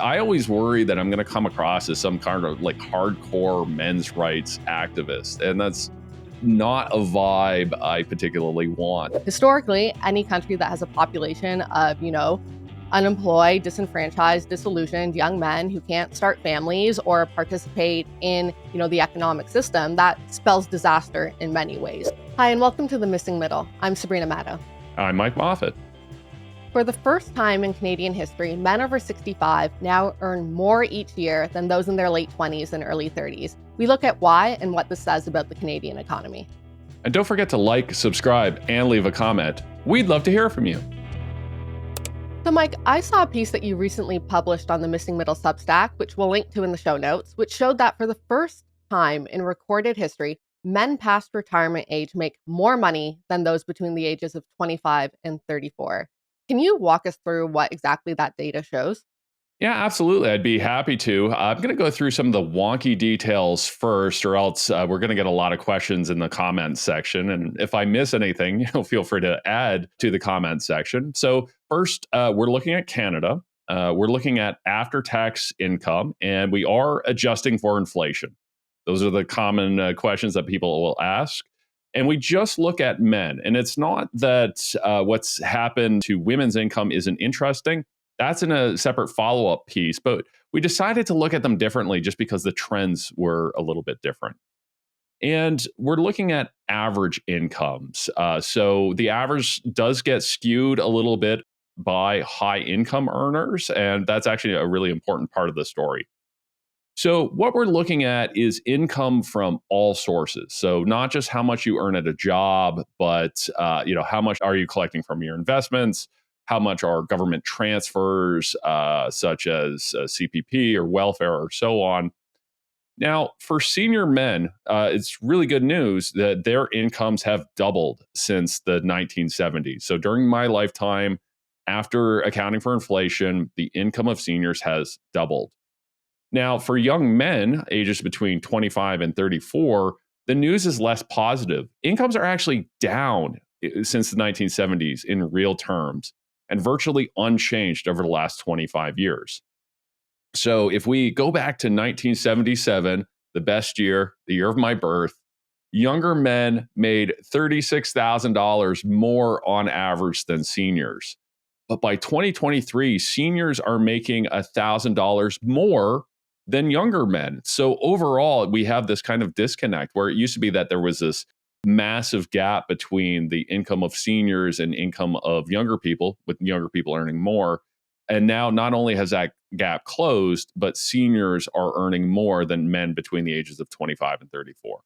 I always worry that I'm going to come across as some kind of like hardcore men's rights activist, and that's not a vibe I particularly want. Historically, any country that has a population of, unemployed, disenfranchised, disillusioned young men who can't start families or participate in, the economic system, that spells disaster in many ways. Hi, and welcome to The Missing Middle. I'm Sabrina and Maddeaux. I'm Mike Moffatt. For the first time in Canadian history, men over 65 now earn more each year than those in their late 20s and early 30s. We look at why and what this says about the Canadian economy. And don't forget to like, subscribe, and leave a comment. We'd love to hear from you. So, Mike, I saw a piece that you recently published on the Missing Middle Substack, which we'll link to in the show notes, which showed that for the first time in recorded history, men past retirement age make more money than those between the ages of 25 and 34. Can you walk us through what exactly that data shows? Yeah, absolutely. I'd be happy to. I'm going to go through some of the wonky details first, or else we're going to get a lot of questions in the comments section. And if I miss anything, feel free to add to the comments section. So first, we're looking at Canada. We're looking at after-tax income, and we are adjusting for inflation. Those are the common questions that people will ask. And we just look at men. And it's not that what's happened to women's income isn't interesting. That's in a separate follow-up piece, but we decided to look at them differently just because the trends were a little bit different. And we're looking at average incomes. So the average does get skewed a little bit by high income earners, and that's actually a really important part of the story. So what we're looking at is income from all sources. So not just how much you earn at a job, but how much are you collecting from your investments? How much are government transfers, such as CPP or welfare or so on. Now, for senior men, it's really good news that their incomes have doubled since the 1970s. So during my lifetime, after accounting for inflation, the income of seniors has doubled. Now, for young men, ages between 25 and 34, the news is less positive. Incomes are actually down since the 1970s in real terms, and virtually unchanged over the last 25 years. So if we go back to 1977, the best year, the year of my birth, younger men made $36,000 more on average than seniors. But by 2023, seniors are making $1,000 more than younger men. So overall, we have this kind of disconnect where it used to be that there was this massive gap between the income of seniors and income of younger people, with younger people earning more. And now not only has that gap closed, but seniors are earning more than men between the ages of 25 and 34.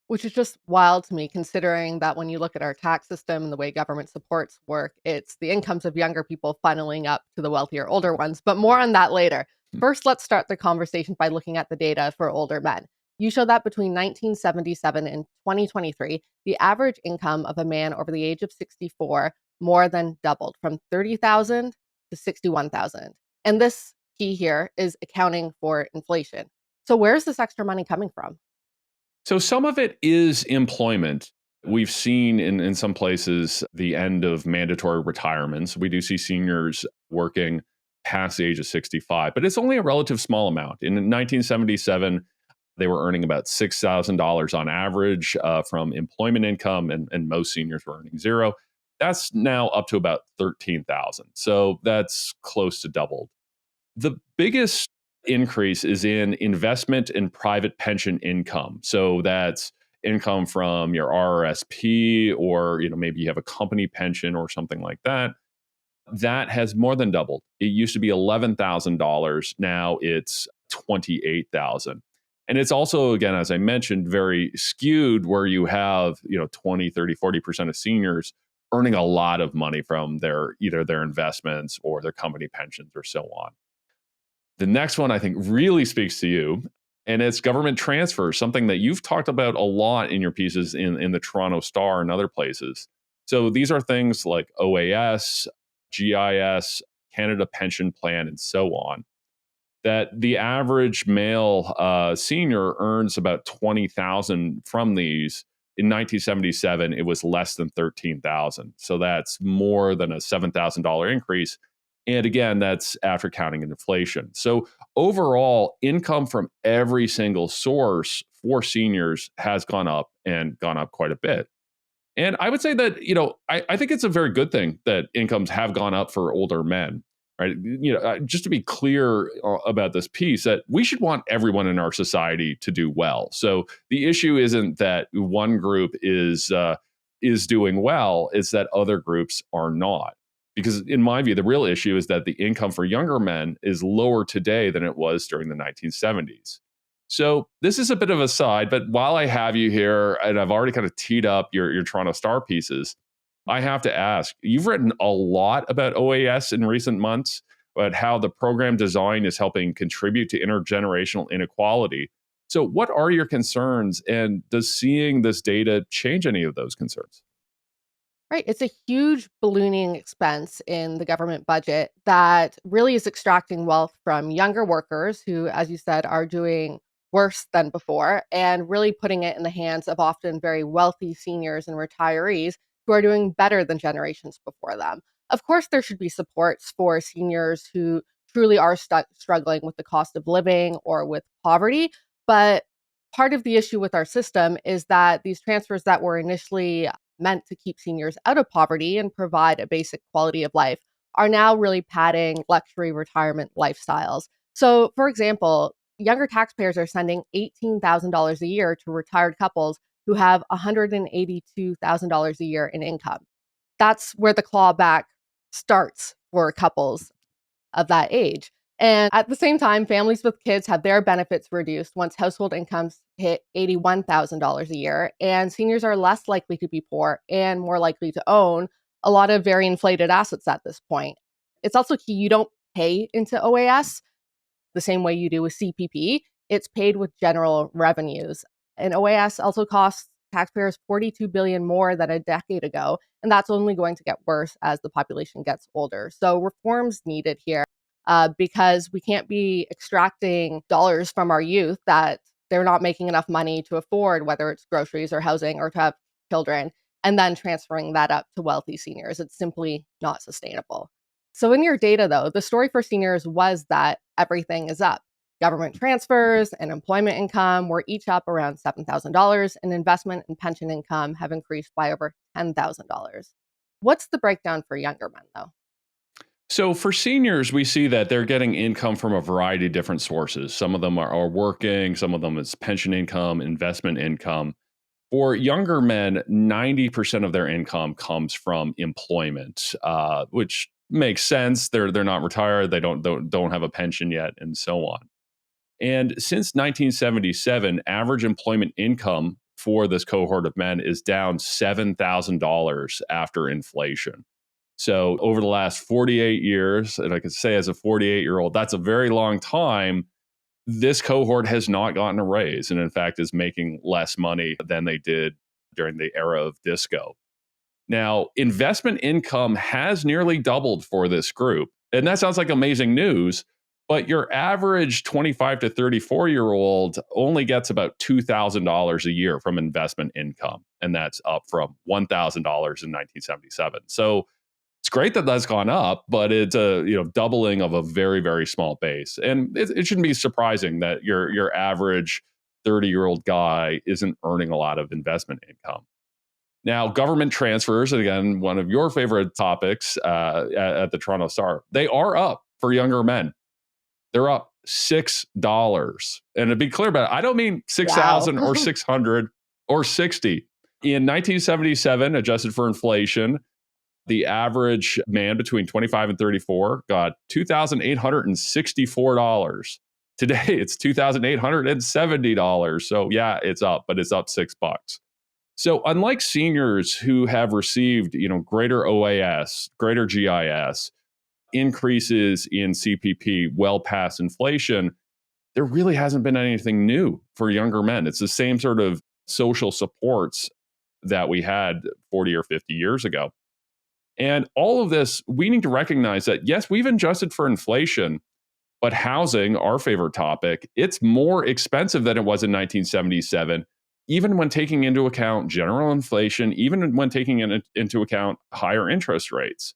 Which is just wild to me, considering that when you look at our tax system and the way government supports work, it's the incomes of younger people funneling up to the wealthier older ones. But more on that later. First, let's start the conversation by looking at the data for older men. You show that between 1977 and 2023, the average income of a man over the age of 64 more than doubled from 30,000 to 61,000. And this key here is accounting for inflation. So where's this extra money coming from? So some of it is employment. We've seen in some places the end of mandatory retirements. We do see seniors working past the age of 65, but it's only a relative small amount. In 1977, they were earning about $6,000 on average from employment income, and most seniors were earning zero. That's now up to about 13,000. So that's close to doubled. The biggest increase is in investment and private pension income. So that's income from your RRSP, or maybe you have a company pension or something like that. That has more than doubled. It used to be $11,000. Now it's $28,000. And it's also, again, as I mentioned, very skewed where you have, 20, 30, 40% of seniors earning a lot of money from either their investments or their company pensions or so on. The next one I think really speaks to you, and it's government transfers, something that you've talked about a lot in your pieces in the Toronto Star and other places. So these are things like OAS, GIS, Canada Pension Plan, and so on, that the average male senior earns about 20,000 from these. In 1977, it was less than 13,000. So that's more than a $7,000 increase. And again, that's after counting inflation. So overall, income from every single source for seniors has gone up and gone up quite a bit. And I would say that, I think it's a very good thing that incomes have gone up for older men, right? Just to be clear about this piece, that we should want everyone in our society to do well. So the issue isn't that one group is doing well; it's that other groups are not. Because in my view, the real issue is that the income for younger men is lower today than it was during the 1970s. So this is a bit of a side, but while I have you here, and I've already kind of teed up your Toronto Star pieces, I have to ask, you've written a lot about OAS in recent months, about how the program design is helping contribute to intergenerational inequality. So what are your concerns, and does seeing this data change any of those concerns? Right. It's a huge ballooning expense in the government budget that really is extracting wealth from younger workers who, as you said, are doing worse than before and really putting it in the hands of often very wealthy seniors and retirees who are doing better than generations before them. Of course, there should be supports for seniors who truly are struggling with the cost of living or with poverty. But part of the issue with our system is that these transfers that were initially meant to keep seniors out of poverty and provide a basic quality of life are now really padding luxury retirement lifestyles. So, for example, younger taxpayers are sending $18,000 a year to retired couples who have $182,000 a year in income. That's where the clawback starts for couples of that age. And at the same time, families with kids have their benefits reduced once household incomes hit $81,000 a year. And seniors are less likely to be poor and more likely to own a lot of very inflated assets at this point. It's also key you don't pay into OAS the same way you do with CPP. It's paid with general revenues. And OAS also costs taxpayers 42 billion more than a decade ago, and that's only going to get worse as the population gets older. So reforms needed here because we can't be extracting dollars from our youth that they're not making enough money to afford, whether it's groceries or housing or to have children, and then transferring that up to wealthy seniors. It's simply not sustainable. So, in your data, though, the story for seniors was that everything is up. Government transfers and employment income were each up around $7,000, and investment and pension income have increased by over $10,000. What's the breakdown for younger men, though? So for seniors, we see that they're getting income from a variety of different sources. Some of them are working, some of them is pension income, investment income. For younger men, 90% of their income comes from employment, which makes sense. They're not retired, they don't have a pension yet, and so on. And since 1977, average employment income for this cohort of men is down $7,000 after inflation. So over the last 48 years, and I could say as a 48-year-old, that's a very long time. This cohort has not gotten a raise, and in fact is making less money than they did during the era of disco. Now, investment income has nearly doubled for this group. And that sounds like amazing news, but your average 25 to 34-year-old only gets about $2,000 a year from investment income. And that's up from $1,000 in 1977. So it's great that that's gone up, but it's a doubling of a very, very small base. And it shouldn't be surprising that your average 30-year-old guy isn't earning a lot of investment income. Now, government transfers, and again, one of your favorite topics at the Toronto Star, they are up for younger men. They're up $6. And to be clear about it, I don't mean Wow. 6,000 or 600 or 60. In 1977, adjusted for inflation, the average man between 25 and 34 got $2,864. Today, it's $2,870. So yeah, it's up, but it's up $6. So unlike seniors who have received, greater OAS, greater GIS, increases in CPP well past inflation, there really hasn't been anything new for younger men. It's the same sort of social supports that we had 40 or 50 years ago. And all of this, we need to recognize that, yes, we've adjusted for inflation, but housing, our favorite topic, it's more expensive than it was in 1977, even when taking into account general inflation, even when taking into account higher interest rates.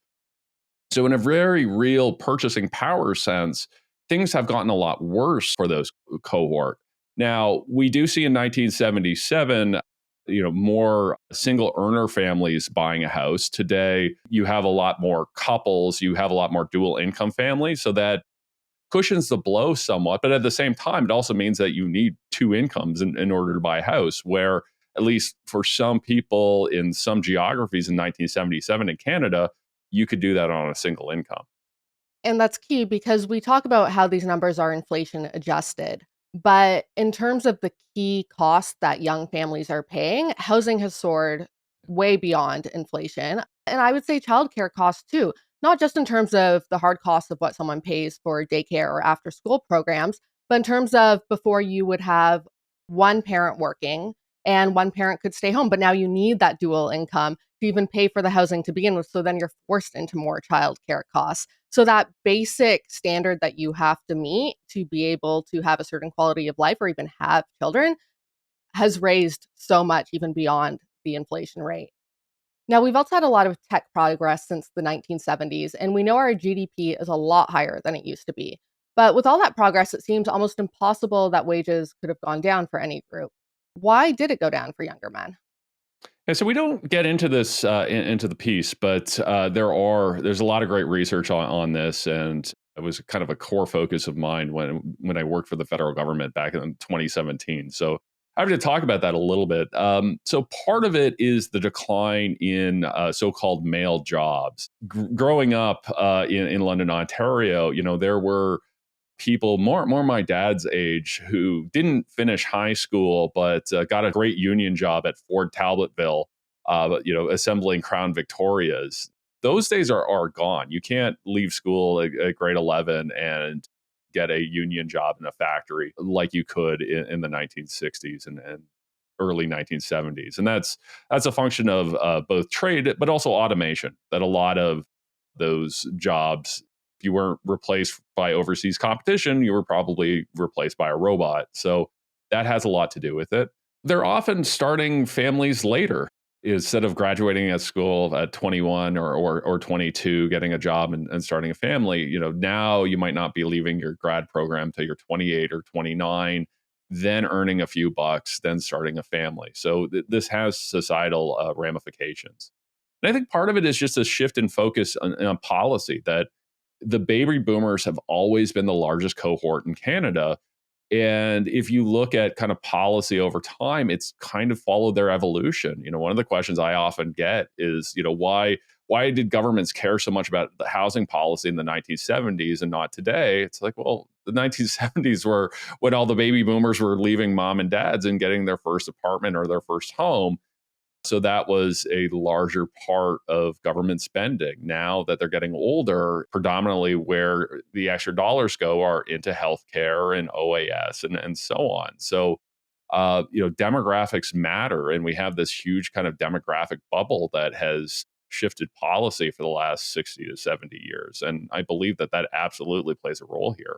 So, in a very real purchasing power sense, things have gotten a lot worse for those cohort. Now, we do see in 1977, more single earner families buying a house. Today, you have a lot more couples, you have a lot more dual income families. So that cushions the blow somewhat. But at the same time, it also means that you need two incomes in order to buy a house, where at least for some people in some geographies in 1977 in Canada, you could do that on a single income. And that's key because we talk about how these numbers are inflation adjusted. But in terms of the key costs that young families are paying, housing has soared way beyond inflation. And I would say childcare costs too, not just in terms of the hard costs of what someone pays for daycare or after school programs, but in terms of before you would have one parent working and one parent could stay home. But now you need that dual income to even pay for the housing to begin with. So then you're forced into more childcare costs. So that basic standard that you have to meet to be able to have a certain quality of life or even have children has raised so much even beyond the inflation rate. Now, we've also had a lot of tech progress since the 1970s, and we know our GDP is a lot higher than it used to be. But with all that progress, it seems almost impossible that wages could have gone down for any group. Why did it go down for younger men? And so we don't get into this into the piece, but there's a lot of great research on this, and it was kind of a core focus of mine when I worked for the federal government back in 2017. So I have to talk about that a little bit. So part of it is the decline in so-called male jobs. Growing up in London, Ontario, there were people more my dad's age who didn't finish high school but got a great union job at Ford Talbotville, assembling Crown Victorias. Those days are gone. You can't leave school at grade 11 and get a union job in a factory like you could in the 1960s and early 1970s, and that's a function of both trade but also automation. That a lot of those jobs, if you weren't replaced by overseas competition, you were probably replaced by a robot. So that has a lot to do with it. They're often starting families later. Instead of graduating at school at 21 or 22, getting a job and starting a family, now you might not be leaving your grad program till you're 28 or 29, then earning a few bucks, then starting a family. So this has societal ramifications. And I think part of it is just a shift in focus on policy, that the baby boomers have always been the largest cohort in Canada. And if you look at kind of policy over time, it's kind of followed their evolution. One of the questions I often get is, why did governments care so much about the housing policy in the 1970s and not today? It's like, well, the 1970s were when all the baby boomers were leaving mom and dads and getting their first apartment or their first home. So that was a larger part of government spending. Now that they're getting older, predominantly where the extra dollars go are into healthcare and OAS and so on. So, demographics matter. And we have this huge kind of demographic bubble that has shifted policy for the last 60 to 70 years. And I believe that that absolutely plays a role here.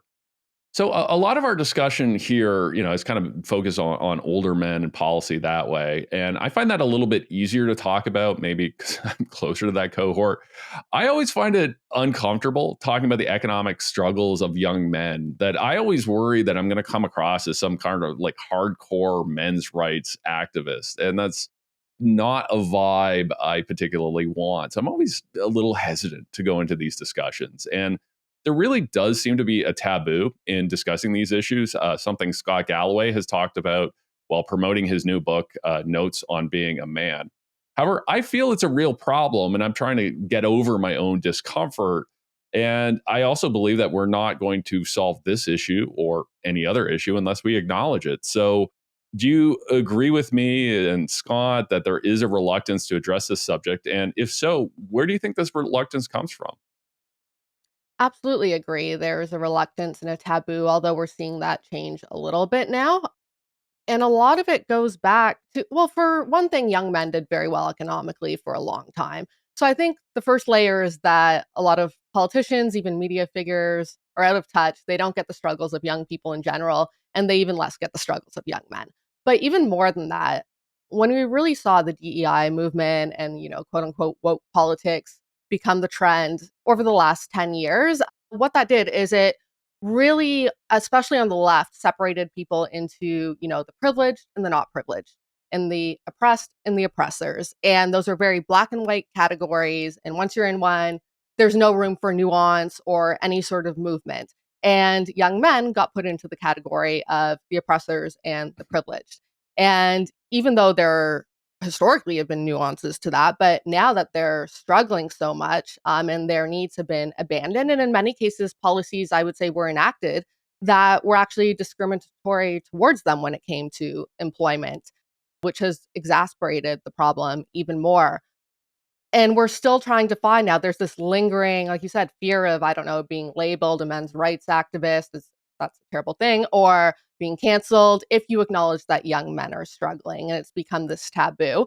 So a lot of our discussion here, is kind of focused on older men and policy that way. And I find that a little bit easier to talk about, maybe because I'm closer to that cohort. I always find it uncomfortable talking about the economic struggles of young men, that I always worry that I'm going to come across as some kind of like hardcore men's rights activist. And that's not a vibe I particularly want. So I'm always a little hesitant to go into these discussions. And there really does seem to be a taboo in discussing these issues, something Scott Galloway has talked about while promoting his new book, Notes on Being a Man. However, I feel it's a real problem, and I'm trying to get over my own discomfort. And I also believe that we're not going to solve this issue or any other issue unless we acknowledge it. So, do you agree with me and Scott that there is a reluctance to address this subject? And if so, where do you think this reluctance comes from? Absolutely agree. There's a reluctance and a taboo, although we're seeing that change a little bit now. And a lot of it goes back to, well, for one thing, young men did very well economically for a long time. So I think the first layer is that a lot of politicians, even media figures, are out of touch. They don't get the struggles of young people in general, and they even less get the struggles of young men. But even more than that, when we really saw the DEI movement and, quote unquote, woke politics become the trend over the last 10 years. What that did is it really, especially on the left, separated people into, the privileged and the not privileged, and the oppressed and the oppressors. And those are very black and white categories. And once you're in one, there's no room for nuance or any sort of movement. And young men got put into the category of the oppressors and the privileged. And even though there historically have been nuances to that, but now that they're struggling so much, and their needs have been abandoned, and in many cases, policies I would say were enacted that were actually discriminatory towards them when it came to employment, which has exasperated the problem even more. And we're still trying to find now, there's this lingering, like you said, fear of, I don't know, being labeled a men's rights activist. That's a terrible thing, or being canceled if you acknowledge that young men are struggling. And it's become this taboo.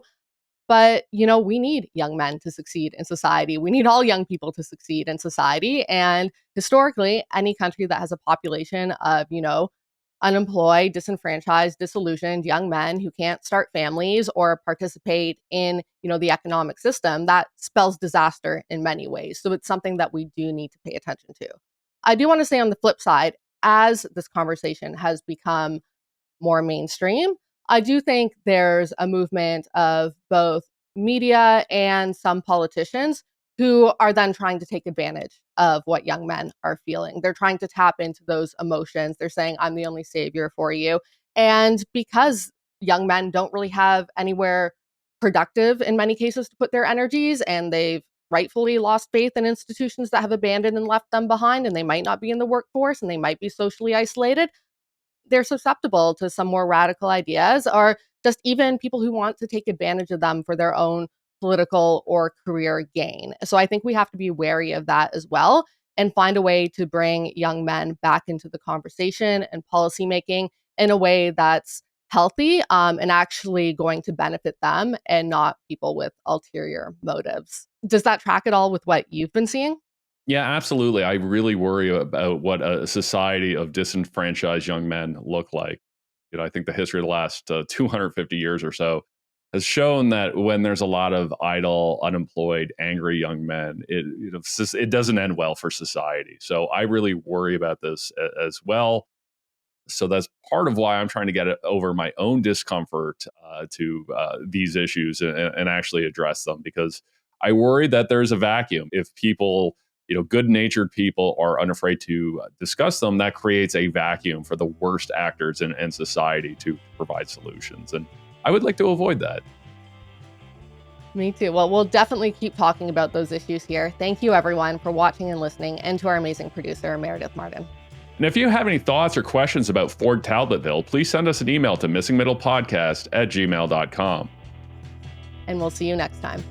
But, we need young men to succeed in society. We need all young people to succeed in society. And historically, any country that has a population of, unemployed, disenfranchised, disillusioned young men who can't start families or participate in, the economic system, that spells disaster in many ways. So it's something that we do need to pay attention to. I do want to say on the flip side, as this conversation has become more mainstream, I do think there's a movement of both media and some politicians who are then trying to take advantage of what young men are feeling. They're trying to tap into those emotions. They're saying, I'm the only savior for you. And because young men don't really have anywhere productive in many cases to put their energies, and they've rightfully lost faith in institutions that have abandoned and left them behind, and they might not be in the workforce and they might be socially isolated, they're susceptible to some more radical ideas, or just even people who want to take advantage of them for their own political or career gain. So I think we have to be wary of that as well, and find a way to bring young men back into the conversation and policymaking in a way that's healthy, and actually going to benefit them and not people with ulterior motives. Does that track at all with what you've been seeing? Yeah, absolutely. I really worry about what a society of disenfranchised young men look like. I think the history of the last 250 years or so has shown that when there's a lot of idle, unemployed, angry young men, it doesn't end well for society. So I really worry about this as well. So that's part of why I'm trying to get over my own discomfort to these issues, and actually address them, because I worry that there's a vacuum. If people, good-natured people are unafraid to discuss them, that creates a vacuum for the worst actors in society to provide solutions. And I would like to avoid that. Me too. Well, we'll definitely keep talking about those issues here. Thank you, everyone, for watching and listening, and to our amazing producer, Meredith Martin. And if you have any thoughts or questions about Ford Talbotville, please send us an email to missingmiddlepodcast@gmail.com. And we'll see you next time.